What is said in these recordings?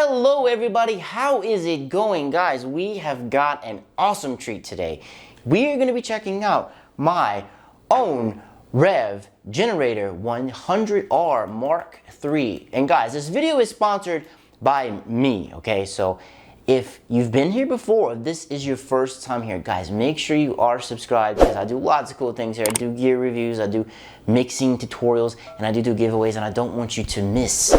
Hello everybody, how is it going? Guys, we have got an awesome treat today. We are going to be checking out my own Revv Generator 100R Mark III. And guys, this video is sponsored by me, okay? So if you've been here before, if this is your first time here, guys, make sure you are subscribed because I do lots of cool things here. I do gear reviews, I do mixing tutorials, and I do giveaways, and I don't want you to miss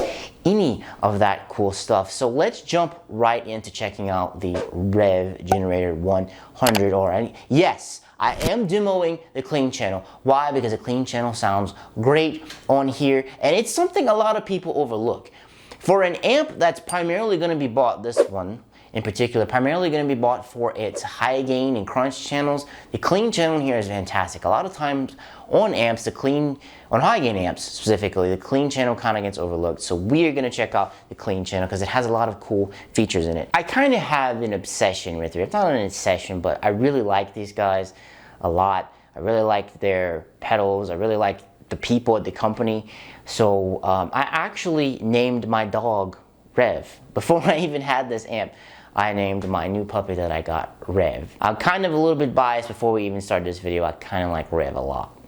any of that cool stuff. So let's jump right into checking out the Revv Generator 100R. Yes, I am demoing the clean channel. Why? Because a clean channel sounds great on here, and it's something a lot of people overlook. For an amp that's primarily going to be bought, this one in particular, primarily going to be bought for its high gain and crunch channels, the clean channel here is fantastic. A lot of times on amps, on high gain amps specifically, the clean channel kind of gets overlooked. So we are going to check out the clean channel because it has a lot of cool features in it. I kind of have an obsession with it. It's not an obsession, but I really like these guys a lot. I really like their pedals. I really like the people at the company. So I actually named my dog Revv. Before I even had this amp, I named my new puppy that I got Revv. I'm kind of a little bit biased. Before we even started this video, I kind of like Revv a lot.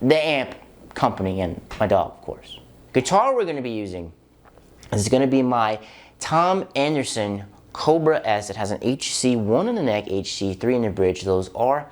The amp company and my dog, of course. Guitar we're going to be using is going to be my Tom Anderson Cobra S. It has an HC1 in the neck, HC3 in the bridge. Those are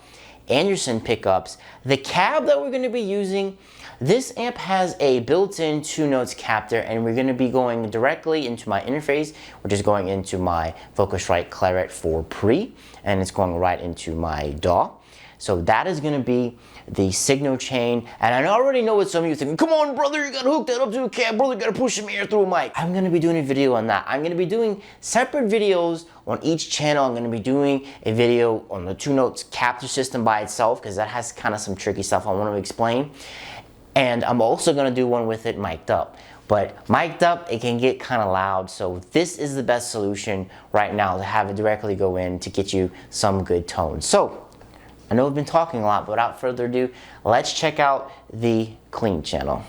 Anderson pickups. The cab that we're going to be using, this amp has a built-in 2-notes captor, and we're going to be going directly into my interface, which is going into my Focusrite Claret 4 Pre, and it's going right into my DAW. So that is going to be the signal chain, and I already know what some of you think. Come on, brother, you gotta hook that up to a cab, brother, you gotta push some air through a mic. I'm gonna be doing a video on that. I'm gonna be doing separate videos on each channel. I'm gonna be doing a video on the 2-notes capture system by itself because that has kind of some tricky stuff I want to explain. And I'm also gonna do one with it mic'd up. But mic'd up, it can get kind of loud, so this is the best solution right now to have it directly go in to get you some good tone. So I know I've been talking a lot, but without further ado, let's check out the clean channel.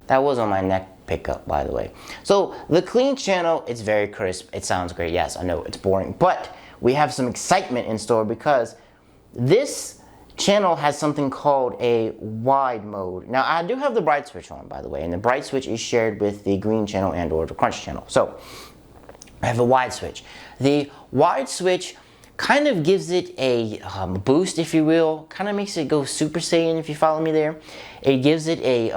That was on my neck pickup, by the way. So the clean channel, it's very crisp. It sounds great. Yes, I know it's boring, but we have some excitement in store because this channel has something called a wide mode. Now, I do have the bright switch on, by the way, and the bright switch is shared with the green channel and or the crunch channel. So I have a wide switch. The wide switch kind of gives it a boost, if you will, kind of makes it go Super Saiyan, if you follow me there. It gives it a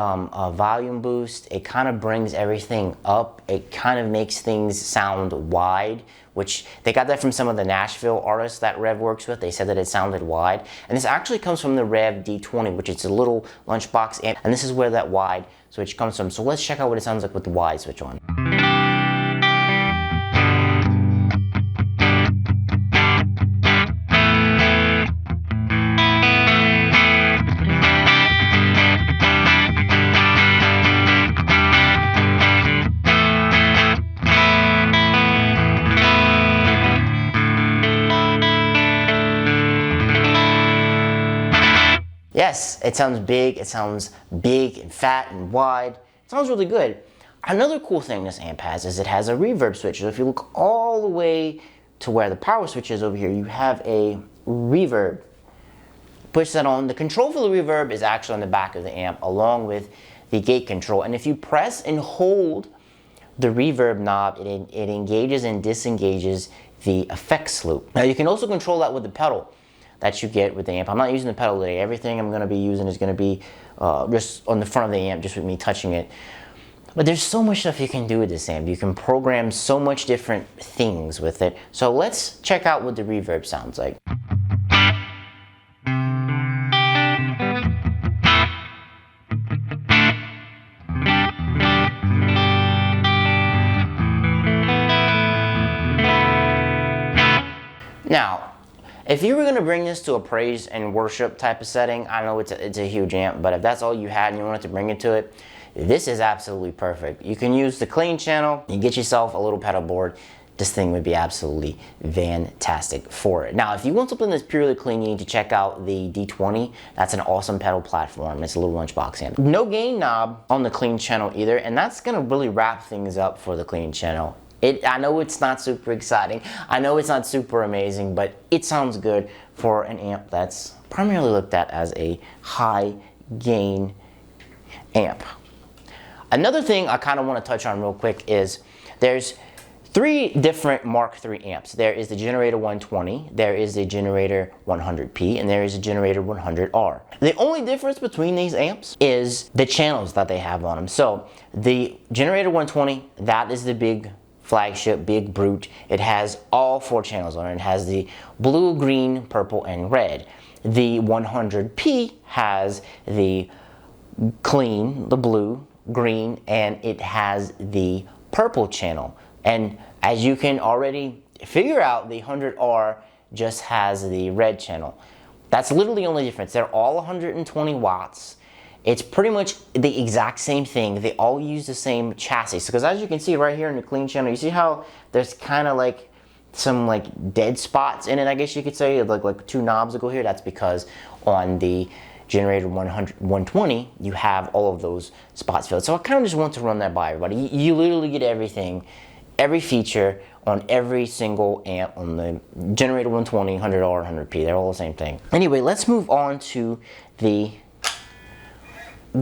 volume boost. It kind of brings everything up. It kind of makes things sound wide, which they got that from some of the Nashville artists that Revv works with. They said that it sounded wide. And this actually comes from the Revv D20, which is a little lunchbox amp. And this is where that wide switch comes from. So let's check out what it sounds like with the wide switch on. Yes, it sounds big and fat and wide. It sounds really good. Another cool thing this amp has is it has a reverb switch. So if you look all the way to where the power switch is over here, you have a reverb. Push that on. The control for the reverb is actually on the back of the amp along with the gate control. And if you press and hold the reverb knob, it engages and disengages the effects loop. Now you can also control that with the pedal that you get with the amp. I'm not using the pedal today. Everything I'm going to be using is going to be just on the front of the amp, just with me touching it. But there's so much stuff you can do with this amp. You can program so much different things with it. So let's check out what the reverb sounds like. Now, if you were going to bring this to a praise and worship type of setting, I know it's a huge amp, but if that's all you had and you wanted to bring it to it, this is absolutely perfect. You can use the clean channel, you get yourself a little pedal board. This thing would be absolutely fantastic for it. Now, if you want something that's purely clean, you need to check out the D20. That's an awesome pedal platform. It's a little lunchbox amp. No gain knob on the clean channel either, and that's gonna really wrap things up for the clean channel. I know it's not super exciting. I know it's not super amazing, but it sounds good for an amp that's primarily looked at as a high gain amp. Another thing I kind of want to touch on real quick is there's 3 different Mark III amps. There is the Genarator 120, there is the Genarator 100P, and there is the Genarator 100R. The only difference between these amps is the channels that they have on them. So the Genarator 120, that is the big flagship, big brute. It has all 4 channels on it. It has the blue, green, purple, and red. The 100P has the clean, the blue, green, and it has the purple channel. And as you can already figure out, the 100R just has the red channel. That's literally the only difference. They're all 120 watts. It's pretty much the exact same thing. They all use the same chassis. Because as you can see right here in the clean channel, you see how there's kind of like some like dead spots in it, I guess you could say, like 2 knobs that go here. That's because on the Genarator 120, you have all of those spots filled. So I kind of just want to run that by everybody. You literally get everything, every feature on every single amp on the Genarator 120, 100R, 100P. They're all the same thing. Anyway, let's move on to the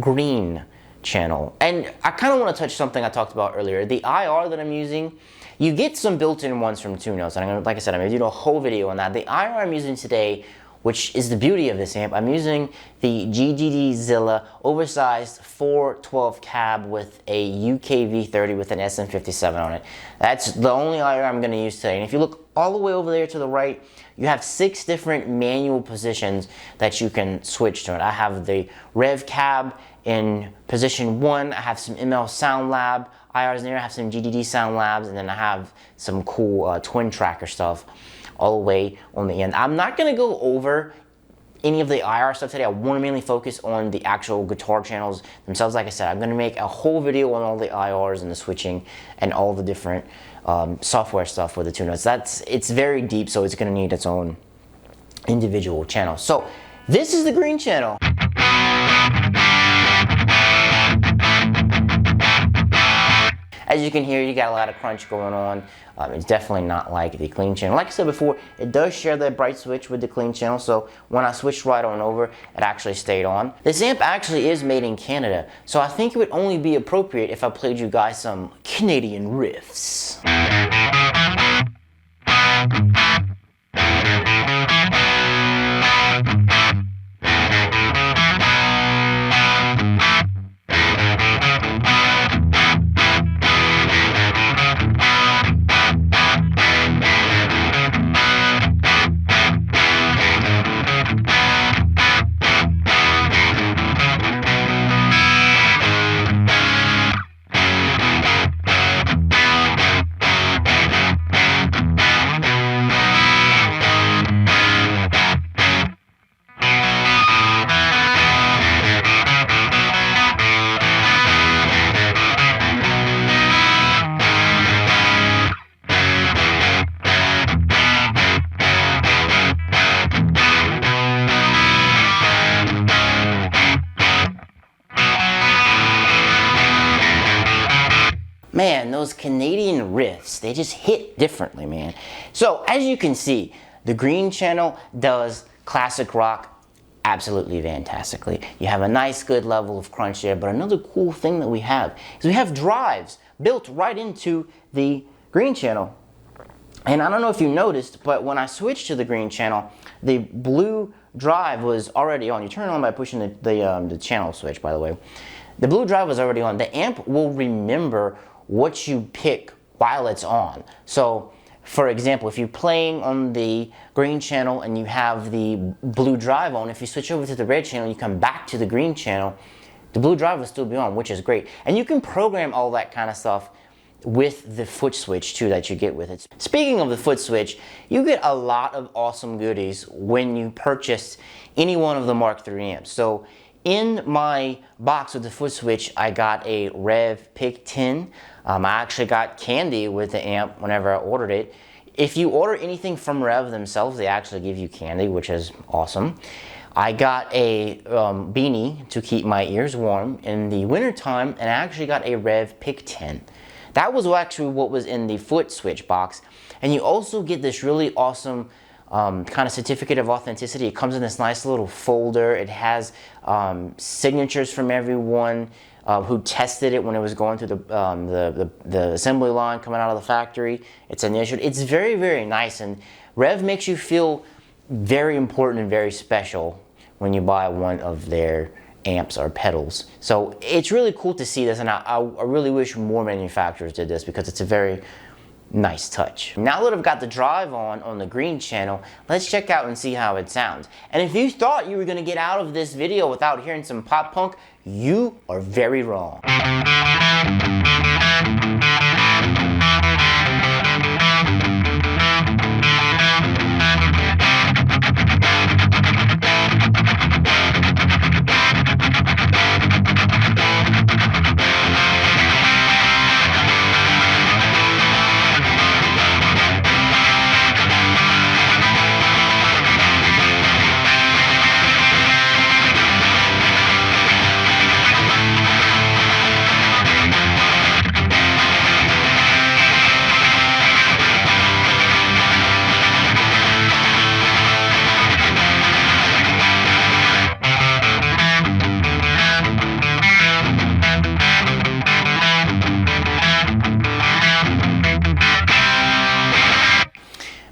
green channel. And I kind of want to touch something I talked about earlier. The IR that I'm using, you get some built-in ones from Tunos. And like I said, I'm going to do a whole video on that. The IR I'm using today, which is the beauty of this amp, I'm using the GGD Zilla oversized 412 cab with a UKV30 with an SM57 on it. That's the only IR I'm going to use today. And if you look all the way over there to the right, you have 6 different manual positions that you can switch to it. I have the Revv cab in position 1. I have some ML Sound Lab IRs in there. I have some GDD Sound Labs, and then I have some cool twin tracker stuff all the way on the end. I'm not going to go over any of the IR stuff today. I want to mainly focus on the actual guitar channels themselves. Like I said, I'm going to make a whole video on all the IRs and the switching and all the different software stuff with the Tunos. It's very deep, so it's going to need its own individual channel. So this is the green channel. As you can hear, you got a lot of crunch going on. It's definitely not like the clean channel. Like I said before, it does share that bright switch with the clean channel, so when I switched right on over, it actually stayed on. This amp actually is made in Canada, so I think it would only be appropriate if I played you guys some Canadian riffs. Man, those Canadian riffs, they just hit differently, man. So as you can see, the green channel does classic rock absolutely fantastically. You have a nice good level of crunch there, but another cool thing that we have is we have drives built right into the green channel. And I don't know if you noticed, but when I switched to the green channel, the blue drive was already on. You turn it on by pushing the channel switch, by the way. The blue drive was already on. The amp will remember what you pick while it's on. So, for example, if you're playing on the green channel and you have the blue drive on, if you switch over to the red channel and you come back to the green channel, the blue drive will still be on, which is great. And you can program all that kind of stuff with the foot switch too that you get with it. Speaking of the foot switch, you get a lot of awesome goodies when you purchase any one of the Mark III amps. So in my box with the foot switch, I got a Revv Pick 10. I actually got candy with the amp whenever I ordered it. If you order anything from Revv themselves, they actually give you candy, which is awesome. I got a beanie to keep my ears warm in the wintertime, and I actually got a Revv Pick 10. That was actually what was in the foot switch box. And you also get this really awesome kind of certificate of authenticity. It comes in this nice little folder. It has signatures from everyone who tested it when it was going through the assembly line coming out of the factory. It's initialed. It's very, very nice, and Revv makes you feel very important and very special when you buy one of their amps or pedals. So it's really cool to see this, and I really wish more manufacturers did this because it's a very nice touch. Now that I've got the drive on the green channel, let's check out and see how it sounds. And if you thought you were gonna get out of this video without hearing some pop punk, you are very wrong.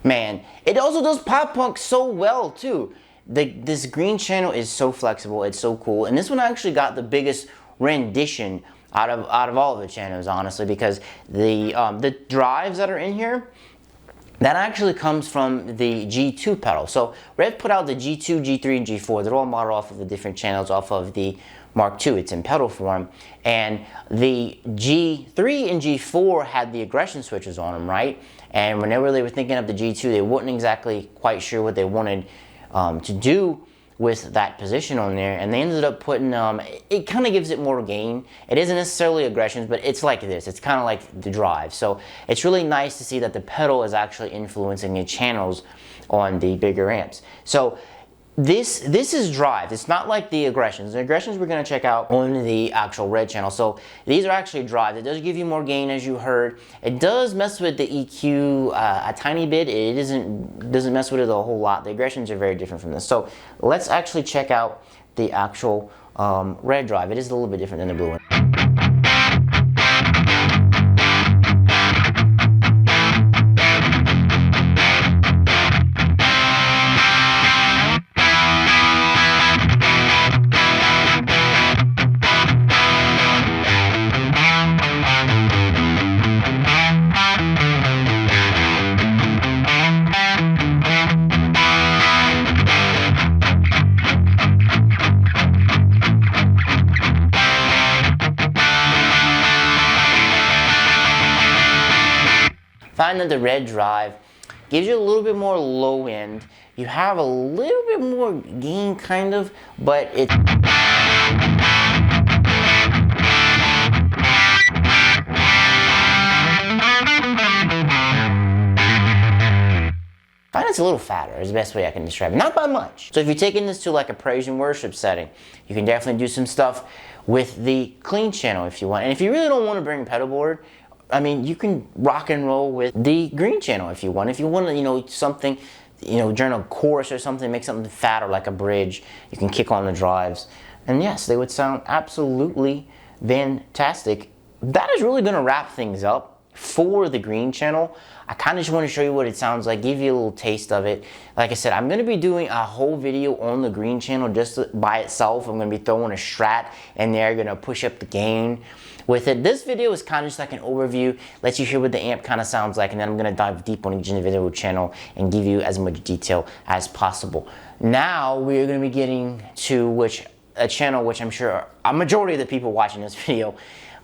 Man, it also does pop punk so well too. This green channel is so flexible, it's so cool. And this one actually got the biggest rendition out of all of the channels, honestly, because the drives that are in here, that actually comes from the G2 pedal. So Revv put out the G2, G3, and G4. They're all modeled off of the different channels off of the Mark II. It's in pedal form. And the G3 and G4 had the aggression switches on them, right? And whenever they were thinking of the G2, they weren't exactly quite sure what they wanted to do with that position on there, and they ended up putting, it kind of gives it more gain. It isn't necessarily aggressions, but it's like this. It's kind of like the drive. So it's really nice to see that the pedal is actually influencing the channels on the bigger amps. So this is drive. It's not like the aggressions. The aggressions we're going to check out on the actual red channel. So these are actually drives. It does give you more gain, as you heard. It does mess with the EQ a tiny bit. It doesn't mess with it a whole lot. The aggressions are very different from this. So let's actually check out the actual red drive. It is a little bit different than the blue one. Find that the red drive gives you a little bit more low end. You have a little bit more gain, kind of, but it's find it's a little fatter is the best way I can describe it. Not by much. So if you're taking this to like a praise and worship setting, you can definitely do some stuff with the clean channel if you want. And if you really don't want to bring a pedal board, I mean, you can rock and roll with the green channel if you want. If you want to, you know, something, you know, during a chorus or something, make something fatter like a bridge, you can kick on the drives. And yes, they would sound absolutely fantastic. That is really going to wrap things up for the green channel. I kind of just want to show you what it sounds like, give you a little taste of it. Like I said, I'm going to be doing a whole video on the green channel just by itself. I'm going to be throwing a Strat in there, going to push up the gain with it. This video is kind of just like an overview, lets you hear what the amp kind of sounds like, and then I'm going to dive deep on each individual channel and give you as much detail as possible. Now we're going to be getting to a channel which I'm sure a majority of the people watching this video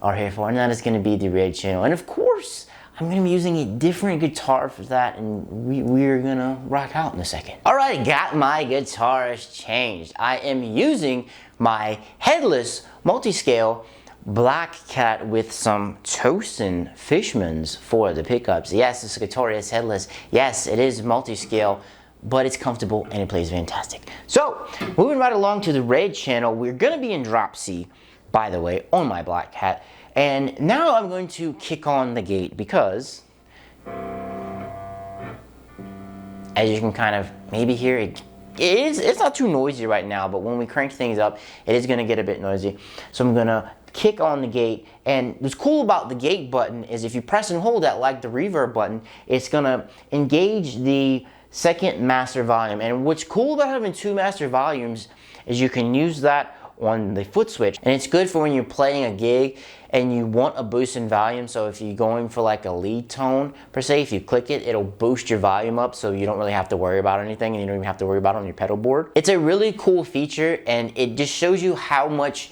are here for, and that is going to be the red channel. And of course, I'm gonna be using a different guitar for that, and we're gonna rock out in a second. All right, got my guitars changed. I am using my headless multi-scale Black Cat with some Tosin Fishmans for the pickups. Yes, this guitar is headless. Yes, it is multi-scale, but it's comfortable and it plays fantastic. So, moving right along to the Revv channel, we're gonna be in drop C, by the way, on my Black Cat. And now I'm going to kick on the gate because, as you can kind of maybe hear, it's not too noisy right now, but when we crank things up, it is gonna get a bit noisy. So I'm gonna kick on the gate, and what's cool about the gate button is if you press and hold that like the reverb button, it's gonna engage the second master volume. And what's cool about having two master volumes is you can use that on the foot switch, and it's good for when you're playing a gig and you want a boost in volume. So if you're going for like a lead tone per se, if you click it, it'll boost your volume up so you don't really have to worry about anything, and you don't even have to worry about it on your pedal board. It's a really cool feature, and it just shows you how much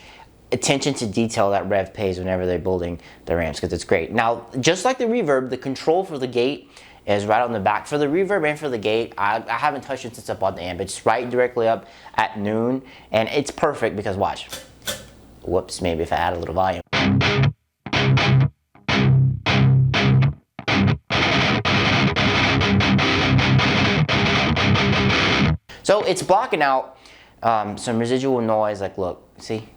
attention to detail that Revv pays whenever they're building their amps, because it's great. Now, just like the reverb, the control for the gate is right on the back. For the reverb and for the gate, I haven't touched it since I bought the amp. It's right directly up at noon, and it's perfect because watch. Whoops, maybe if I add a little volume. So it's blocking out some residual noise. Like, look, see?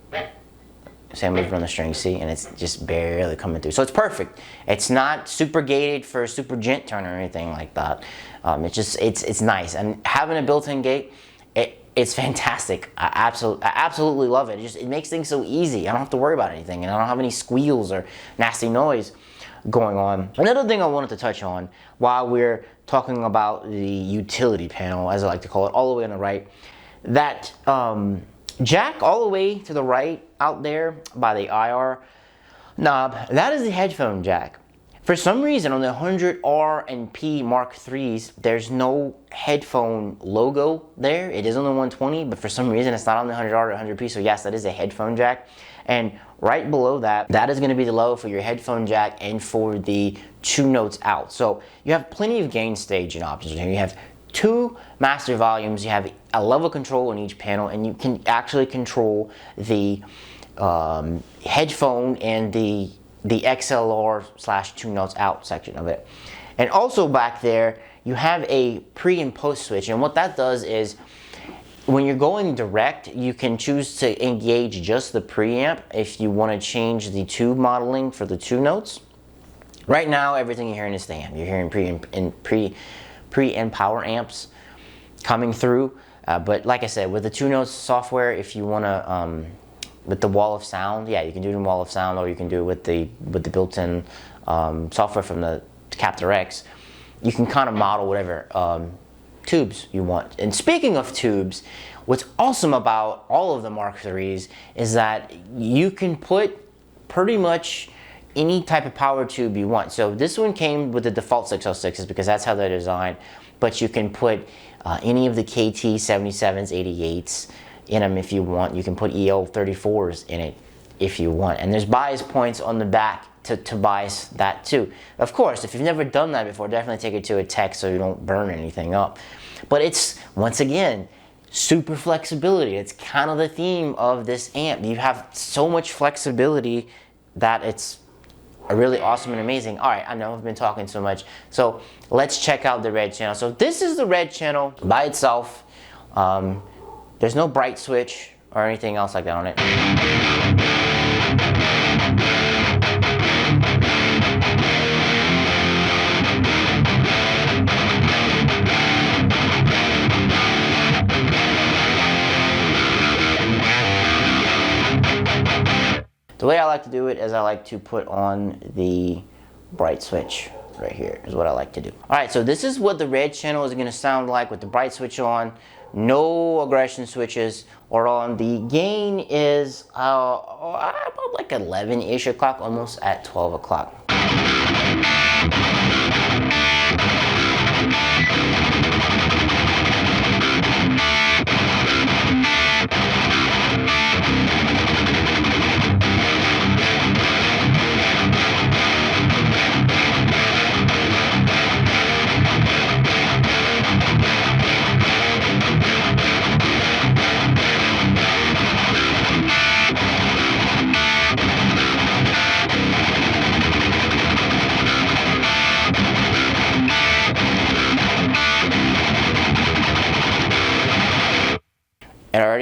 Say I'm moving on the string, see, and it's just barely coming through. So it's perfect. It's not super gated for a super gent turn or anything like that. It's nice, and having a built-in gate, it's fantastic. I absolutely love it. It makes things so easy. I don't have to worry about anything, and I don't have any squeals or nasty noise going on. Another thing I wanted to touch on while we're talking about the utility panel, as I like to call it, all the way on the right, that jack all the way to the right out there by the IR knob, that is the headphone jack. For some reason on the 100R and P Mark IIIs, there's no headphone logo there. It is on the 120, but for some reason it's not on the 100R or 100P, so yes, that is a headphone jack. And right below that, that is going to be the level for your headphone jack and for the 2 notes out. So you have plenty of gain staging options here. You have 2 master volumes, you have a level control on each panel, and you can actually control the headphone and the XLR/2 notes out section of it. And also back there, you have a pre and post switch, and what that does is when you're going direct, you can choose to engage just the preamp if you want to change the tube modeling for the 2 notes. Right now, everything you're hearing is the amp. You're hearing pre and power amps coming through, but like I said, with the 2 notes software, if you want to with the wall of sound, yeah, you can do it in wall of sound, or you can do it with the built-in software from the Captor X. You can kind of model whatever tubes you want. And speaking of tubes, what's awesome about all of the Mark IIIs is that you can put pretty much any type of power tube you want. So this one came with the default 606s because that's how they're designed, but you can put any of the KT 77s, 88s in them if you want. You can put EL 34s in it if you want. And there's bias points on the back to bias that too. Of course, if you've never done that before, definitely take it to a tech so you don't burn anything up. But it's, once again, super flexibility. It's kind of the theme of this amp. You have so much flexibility that it's really awesome and amazing. All right, I know I've been talking so much, so let's check out the Revv channel. So this is the Revv channel by itself. There's no bright switch or anything else like that on it. The way I like to do it is I like to put on the bright switch right here is what I like to do. All right, so this is what the Revv channel is going to sound like with the bright switch on. No aggression switches are on. The gain is about like 11-ish o'clock, almost at 12 o'clock.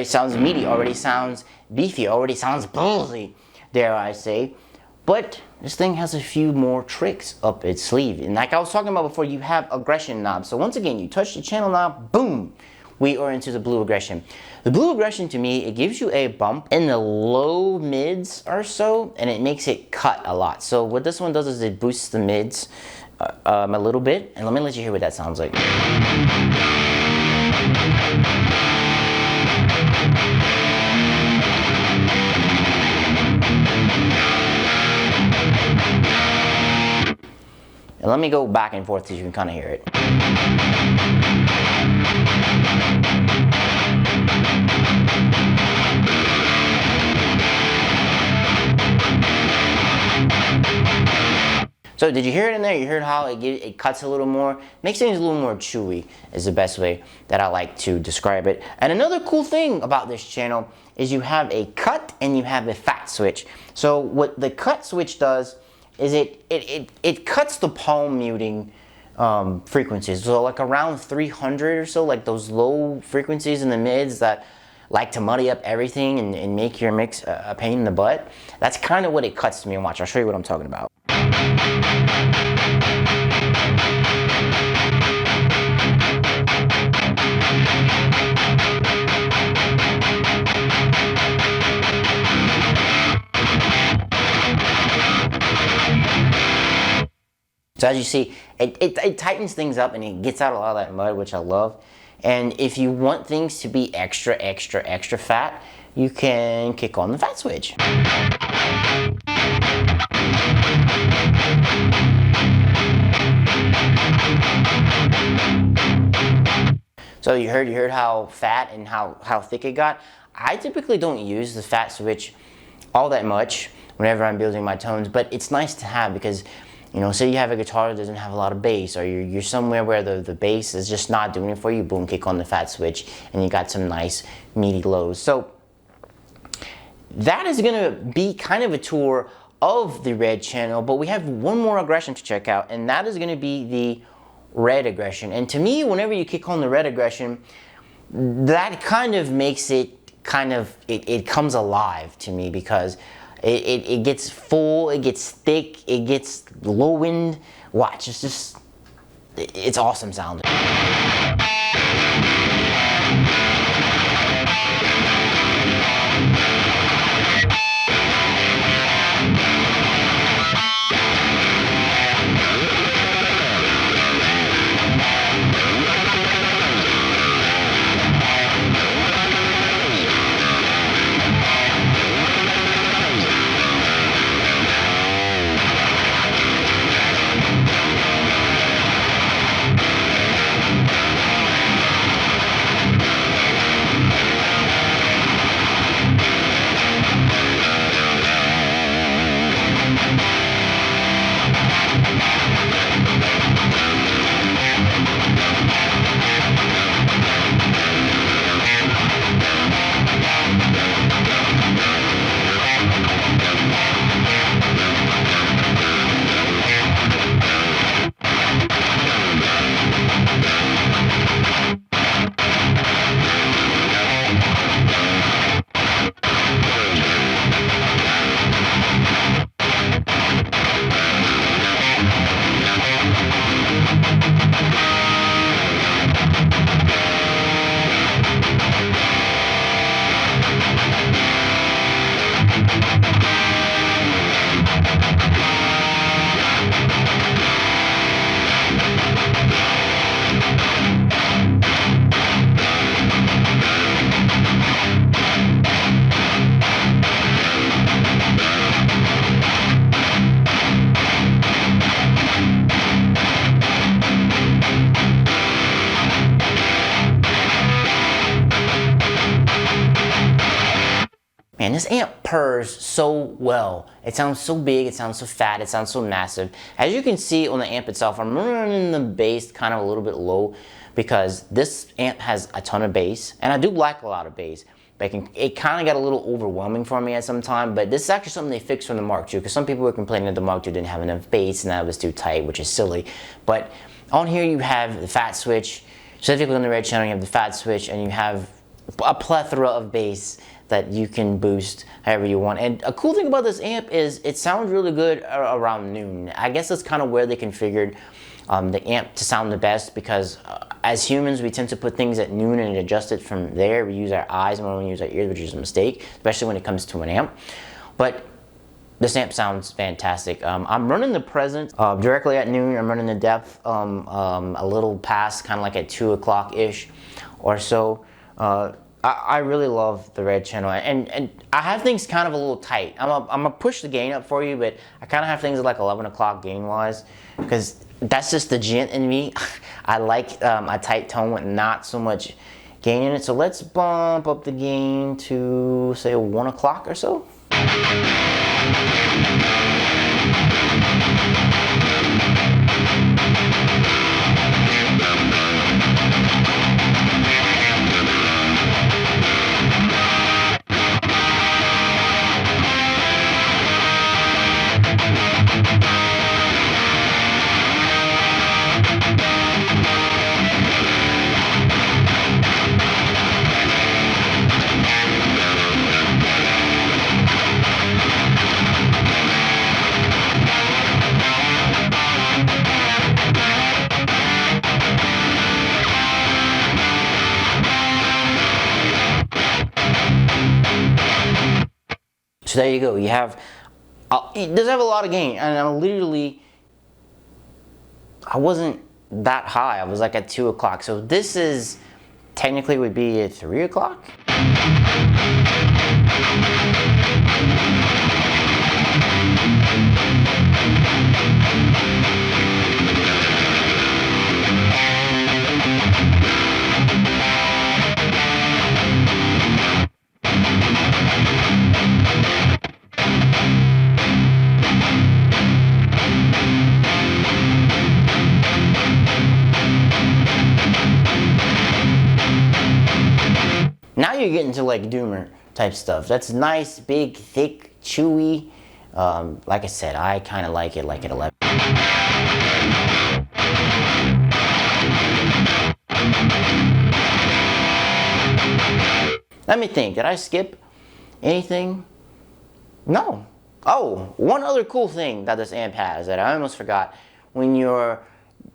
already sounds meaty, already sounds beefy, already sounds ballsy, dare I say. But this thing has a few more tricks up its sleeve. And like I was talking about before, you have aggression knobs. So once again, you touch the channel knob, boom, we are into the blue aggression. The blue aggression, to me, it gives you a bump in the low mids or so, and it makes it cut a lot. So what this one does is it boosts the mids a little bit. And let me let you hear what that sounds like. And let me go back and forth so you can kind of hear it. So did you hear it in there? You heard how it cuts a little more? Makes things a little more chewy is the best way that I like to describe it. And another cool thing about this channel is you have a cut and you have a fat switch. So what the cut switch does is it cuts the palm muting frequencies. So like around 300 or so, like those low frequencies in the mids that like to muddy up everything and make your mix a pain in the butt. That's kind of what it cuts to me. And watch, I'll show you what I'm talking about. So as you see, it tightens things up and it gets out a lot of that mud, which I love. And if you want things to be extra, extra, extra fat, you can kick on the fat switch. So you heard how fat and how thick it got. I typically don't use the fat switch all that much whenever I'm building my tones, but it's nice to have because, you know, say you have a guitar that doesn't have a lot of bass, or you're somewhere where the bass is just not doing it for you, boom, kick on the fat switch, and you got some nice meaty lows. So that is gonna be kind of a tour of the red channel, but we have one more aggression to check out, and that is gonna be the red aggression. And to me, whenever you kick on the red aggression, that kind of makes it it comes alive to me, because it gets full, it gets thick, it gets low wind. Watch, it's awesome sounding. Man, this amp purrs so well. It sounds so big, it sounds so fat, it sounds so massive. As you can see on the amp itself, I'm running the bass kind of a little bit low because this amp has a ton of bass, and I do like a lot of bass. But it kind of got a little overwhelming for me at some time, but this is actually something they fixed from the Mark II, because some people were complaining that the Mark II didn't have enough bass and that it was too tight, which is silly. But on here you have the fat switch, specifically on the red channel you have the fat switch, and you have a plethora of bass that you can boost however you want. And a cool thing about this amp is it sounds really good around noon. I guess that's kind of where they configured the amp to sound the best, because as humans we tend to put things at noon and adjust it from there. We use our eyes more than we use our ears, which is a mistake, especially when it comes to an amp. But this amp sounds fantastic. I'm running the Presence directly at noon. I'm running the Depth a little past, kind of like at 2 o'clock-ish or so. I really love the red channel, and I have things kind of a little tight. I'm gonna push the gain up for you, but I kind of have things at like 11 o'clock gain-wise, because that's just the gent in me. I like a tight tone with not so much gain in it. So let's bump up the gain to say 1 o'clock or so. So there you go. You have, it does have a lot of gain, and I wasn't that high. I was like at 2 o'clock. So this is technically would be at 3 o'clock. Now you're getting to like Doomer type stuff. That's nice, big, thick, chewy. Like I said, I kind of like it like at 11. Let me think, did I skip anything? No. Oh, one other cool thing that this amp has that I almost forgot. When you're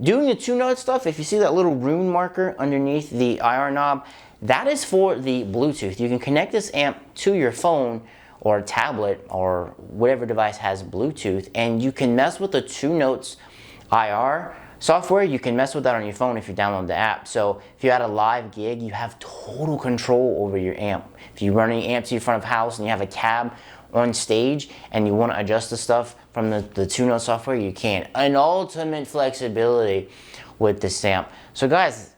doing the two-note stuff, if you see that little rune marker underneath the IR knob, that is for the Bluetooth. You can connect this amp to your phone or tablet or whatever device has Bluetooth, and you can mess with the two notes IR software. You can mess with that on your phone if you download the app. So if you're at a live gig, you have total control over your amp. If you're running amp to your front of house and you have a cab on stage and you want to adjust the stuff from the two note software, you can. An ultimate flexibility with this amp. So guys,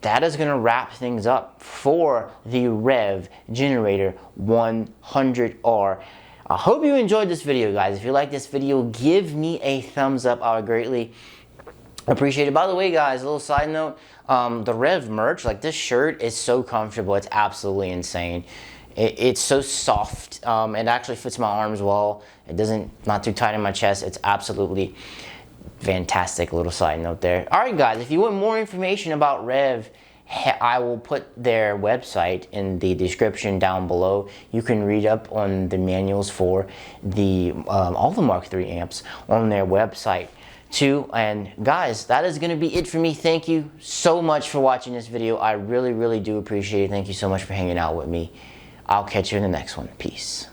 that is going to wrap things up for the Revv Generator 100R. I hope you enjoyed this video, guys. If you like this video, give me a thumbs up. I would greatly appreciate it. By the way, guys, a little side note, the Revv merch, like this shirt is so comfortable. It's absolutely insane. It's so soft. It actually fits my arms well. It doesn't, not too tight in my chest. It's absolutely fantastic. Little side note there. All right, guys, if you want more information about Revv, I will put their website in the description down below. You can read up on the manuals for the all the Mark III amps on their website too. And guys, that is going to be it for me. Thank you so much for watching this video. I really do appreciate it. Thank you so much for hanging out with me. I'll catch you in the next one. Peace.